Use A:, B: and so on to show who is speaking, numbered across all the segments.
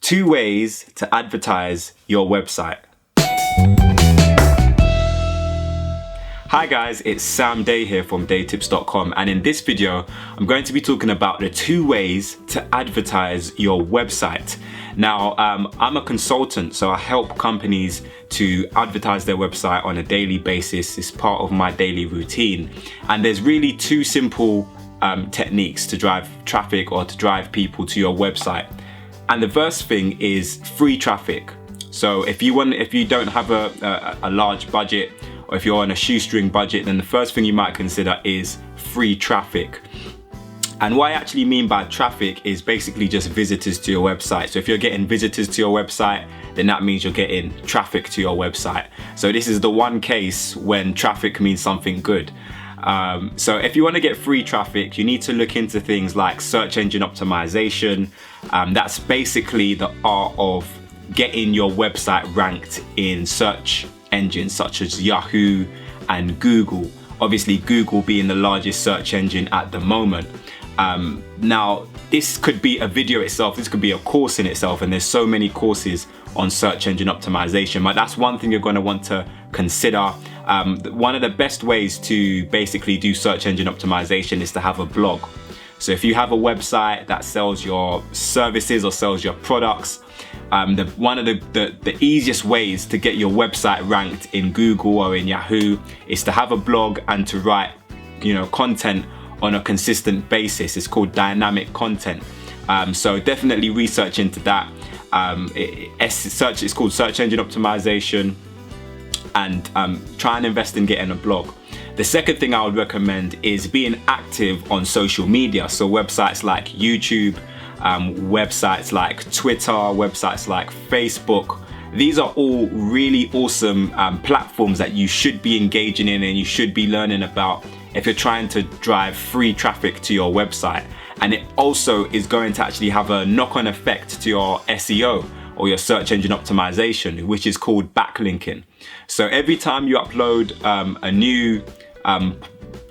A: 2 ways to advertise your website. Hi guys, it's Sam Day here from DeyTips.com, and in this video I'm going to be talking about the 2 ways to advertise your website. Now I'm a consultant, so I help companies to advertise their website on a daily basis. It's part of my daily routine, and there's really 2 simple techniques to drive traffic or to drive people to your website. And the first thing is free traffic. So if you don't have a large budget, or if you're on a shoestring budget, then the first thing you might consider is free traffic. And what I actually mean by traffic is basically just visitors to your website. So if you're getting visitors to your website, then that means you're getting traffic to your website. So this is the one case when traffic means something good. So if you want to get free traffic, you need to look into things like search engine optimization. That's basically the art of getting your website ranked in search engines such as Yahoo and Google. Obviously Google being the largest search engine at the moment. Now this could be a video itself, this could be a course in itself, and there's so many courses on search engine optimization, but that's one thing you're going to want to consider. One of the best ways to basically do search engine optimization is to have a blog. So if you have a website that sells your services or sells your products, one of the easiest ways to get your website ranked in Google or in Yahoo is to have a blog and to write, content on a consistent basis. It's called dynamic content. So definitely research into that. It's called search engine optimization, and try and invest in getting a blog. The second thing I would recommend is being active on social media. So websites like YouTube, websites like Twitter, websites like Facebook. These are all really awesome platforms that you should be engaging in and you should be learning about if you're trying to drive free traffic to your website. And it also is going to actually have a knock-on effect to your SEO or your search engine optimization, which is called backlinking. So every time you upload a new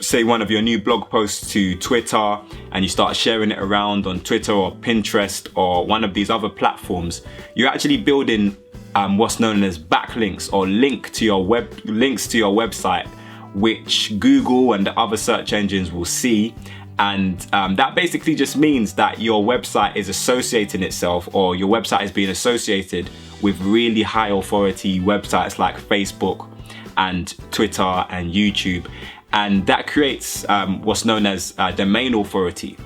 A: say one of your new blog posts to Twitter and you start sharing it around on Twitter or Pinterest or one of these other platforms, you're actually building what's known as backlinks or links to your website, which Google and the other search engines will see. And that basically just means that your website is associating itself, or your website is being associated with really high authority websites like Facebook and Twitter and YouTube. And that creates what's known as domain authority.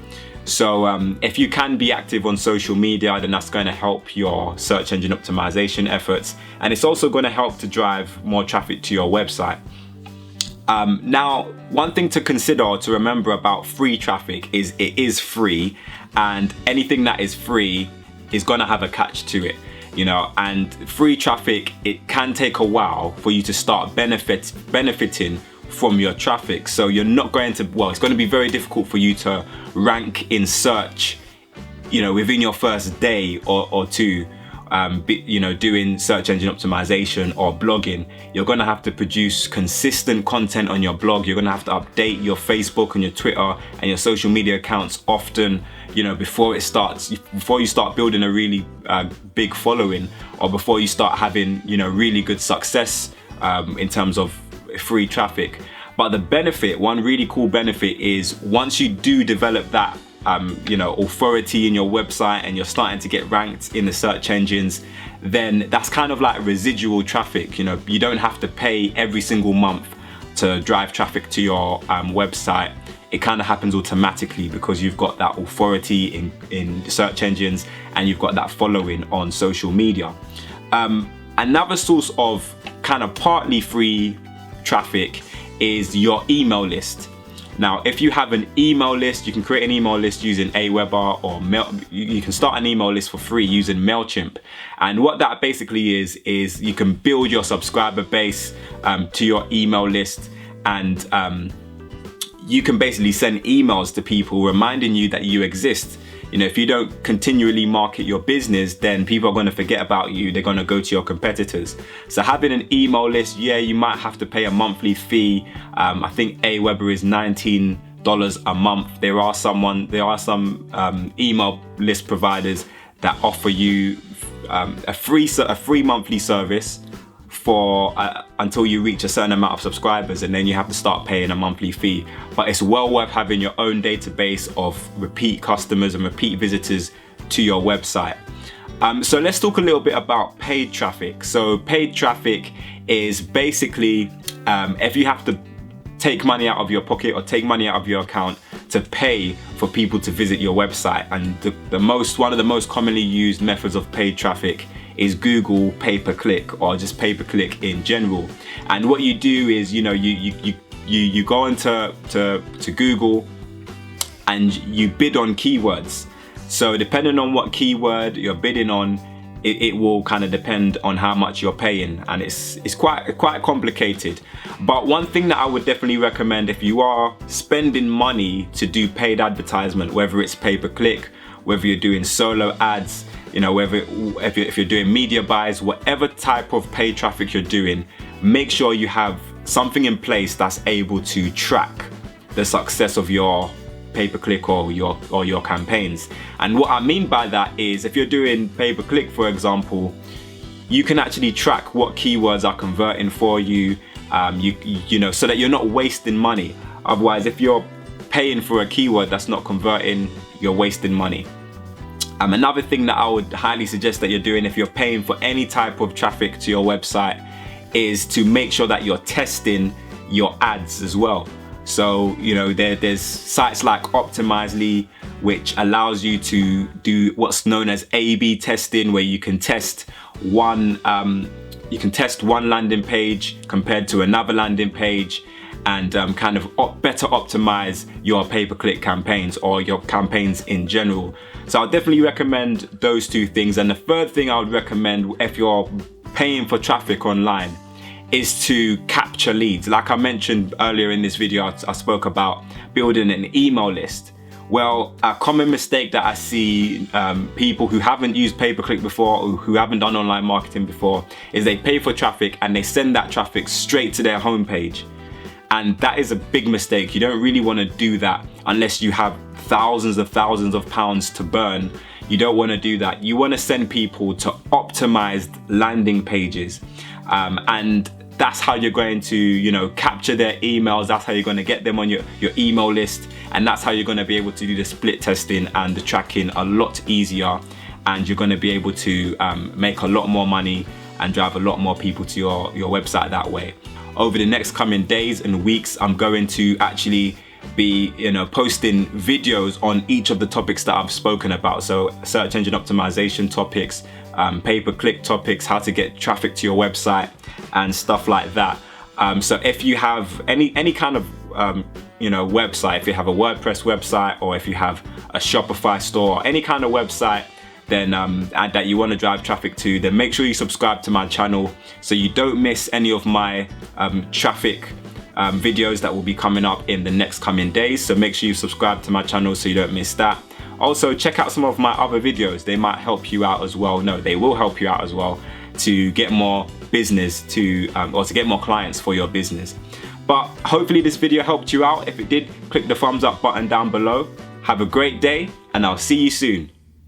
A: So if you can be active on social media, then that's going to help your search engine optimization efforts. And it's also going to help to drive more traffic to your website. Now, one thing to consider or to remember about free traffic is it is free, and anything that is free is going to have a catch to it. And free traffic, it can take a while for you to start benefiting from your traffic. So you're not going to, it's going to be very difficult for you to rank in search, within your first day or two, doing search engine optimization or blogging. You're going to have to produce consistent content on your blog. You're going to have to update your Facebook and your Twitter and your social media accounts often, before you start building a really big following, or before you start having, really good success in terms of free traffic. But the benefit, one really cool benefit, is once you do develop that authority in your website and you're starting to get ranked in the search engines, then that's kind of like residual traffic. You don't have to pay every single month to drive traffic to your website. It kind of happens automatically because you've got that authority in search engines and you've got that following on social media. Another source of kind of partly free traffic is your email list. Now, if you have an email list, you can create an email list using Aweber, or you can start an email list for free using MailChimp. And what that basically is you can build your subscriber base to your email list, and you can basically send emails to people reminding you that you exist. If you don't continually market your business, then people are going to forget about you. They're going to go to your competitors. So having an email list, you might have to pay a monthly fee. I think Aweber is $19 a month. There are some email list providers that offer you a free monthly service for until you reach a certain amount of subscribers, and then you have to start paying a monthly fee. But it's well worth having your own database of repeat customers and repeat visitors to your website. So let's talk a little bit about paid traffic. So paid traffic is basically if you have to take money out of your pocket or take money out of your account to pay for people to visit your website. And one of the most commonly used methods of paid traffic is Google pay-per-click, or just pay-per-click in general. And what you do is, you go into Google and you bid on keywords. So depending on what keyword you're bidding on, it will kind of depend on how much you're paying, and it's quite complicated. But one thing that I would definitely recommend, if you are spending money to do paid advertisement, whether it's pay-per-click, whether you're doing solo ads, whether if you're doing media buys, whatever type of paid traffic you're doing, make sure you have something in place that's able to track the success of your pay-per-click or your campaigns. And what I mean by that is, if you're doing pay-per-click, for example, you can actually track what keywords are converting for you, so that you're not wasting money. Otherwise, if you're paying for a keyword that's not converting, you're wasting money. Another thing that I would highly suggest that you're doing if you're paying for any type of traffic to your website is to make sure that you're testing your ads as well. So, there's sites like Optimizely, which allows you to do what's known as A/B testing, where you can test one landing page compared to another landing page, and kind of better optimize your pay-per-click campaigns or your campaigns in general. So I'll definitely recommend those two things. And the third thing I would recommend if you're paying for traffic online is to capture leads. Like I mentioned earlier in this video, I spoke about building an email list. Well, a common mistake that I see people who haven't used pay-per-click before, or who haven't done online marketing before, is they pay for traffic and they send that traffic straight to their homepage. And that is a big mistake. You don't really want to do that unless you have thousands of pounds to burn. You don't want to do that. You want to send people to optimized landing pages. And that's how you're going to, capture their emails. That's how you're going to get them on your email list. And that's how you're going to be able to do the split testing and the tracking a lot easier. And you're going to be able to make a lot more money and drive a lot more people to your website that way. Over the next coming days and weeks, I'm going to actually be posting videos on each of the topics that I've spoken about. So search engine optimization topics, pay-per-click topics, how to get traffic to your website and stuff like that. So if you have any kind of website, if you have a WordPress website, or if you have a Shopify store, or any kind of website then that you want to drive traffic to, then make sure you subscribe to my channel so you don't miss any of my traffic videos that will be coming up in the next coming days. So make sure you subscribe to my channel so you don't miss that. Also, check out some of my other videos. They might help you out as well. No, they will help you out as well to get more business or to get more clients for your business. But hopefully this video helped you out. If it did, click the thumbs up button down below. Have a great day, and I'll see you soon.